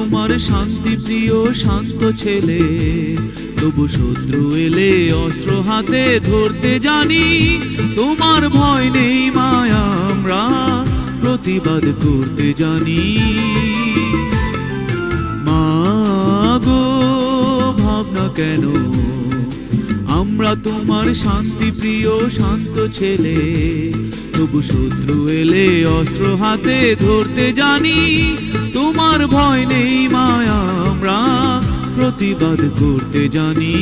তোমার শান্তি প্রিয় শান্ত ছেলে, তবু শত্রু এলে অস্ত্র হাতে ধরতে জানি। তোমার ভয় নেই মায়া, আমরা প্রতিবাদ করতে জানি। মা গো ভাবনা কেন, আমরা তোমার শান্তি প্রিয় শান্ত ছেলে, তবু শত্রু এলে অস্ত্র হাতে ধরতে জানি। তোমার ভয় নেই মায়া, আমরা প্রতিবাদ করতে জানি।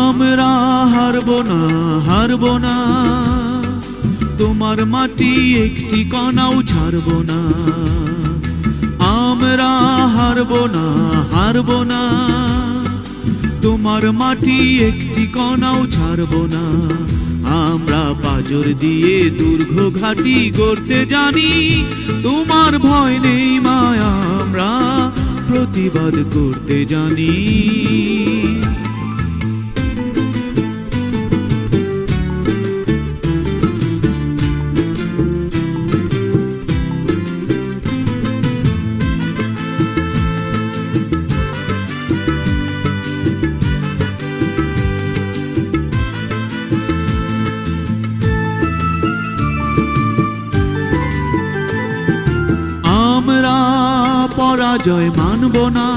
আমরা হারবো না, হারবো না, তোমার মাটি একটি কণাও ছাড়বো না। আমরা হারবো না, হারবো না, তোমার মাটি একটি কণাও ছাড়বো না। আমরা পাজর দিয়ে দুর্গ ঘাটি গড়তে জানি। তোমার ভয় নেই মায়া, আমরা প্রতিবাদ করতে জানি। আমরা পরাজয় মানব না,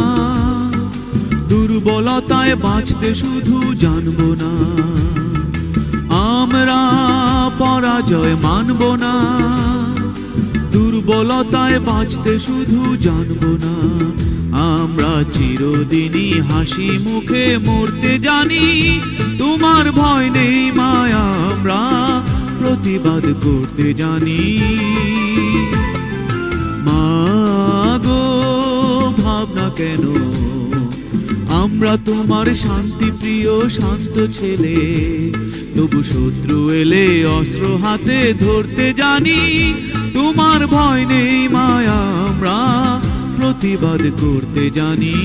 দুর্বলতায় বাঁচতে শুধু জানব না। আমরা পরাজয় মানব না, দুর্বলতায় বাঁচতে শুধু জানব না। আমরা চিরদিনই হাসি মুখে মরতে জানি। তোমার ভয় নেই মায়া, আমরা প্রতিবাদ করতে জানি। গো ভাবনা কেন, আমরা তোমার শান্তি প্রিয় শান্ত ছেলে, তবু শত্রু এলে অস্ত্র হাতে ধরতে জানি। তোমার ভয় নেই মায়া, আমরা প্রতিবাদ করতে জানি।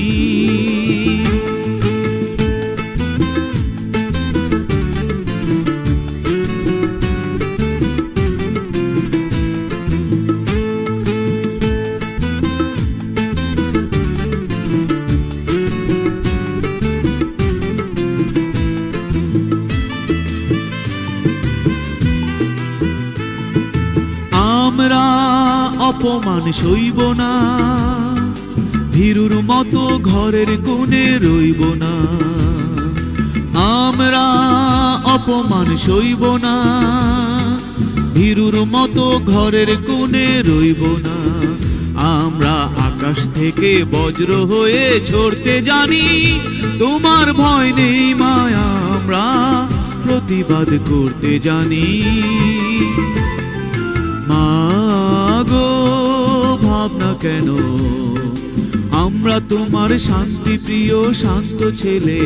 আমরা অপমান সইব না, ভীরুর মতো ঘরের কোণে রইব না। আমরা অপমান সইব না, ভীরুর মতো ঘরের কোণে রইব না। আমরা আকাশ থেকে বজ্র হয়ে ঝরতে জানি। তোমার ভয় নেই মায়া, আমরা প্রতিবাদ করতে জানি। গো ভাবনা কেন, আমরা তোমার শান্তি প্রিয় শান্ত ছেলে,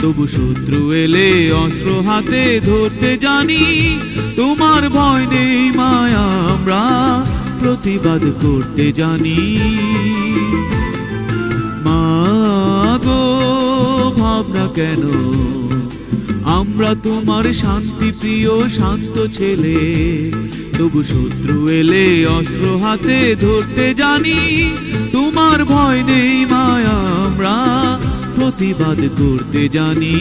তবু শত্রু এলে অস্ত্র হাতে ধরতে জানি। তোমার ভয় নেই মায়া, আমরা প্রতিবাদ করতে জানি। গো ভাবনা কেন, আমরা তোমার শান্তি প্রিয় শান্ত ছেলে, তবু শত্রু এলে অস্ত্র হাতে ধরতে জানি। তোমার ভয় নেই মায়া, আমরা প্রতিবাদ করতে জানি।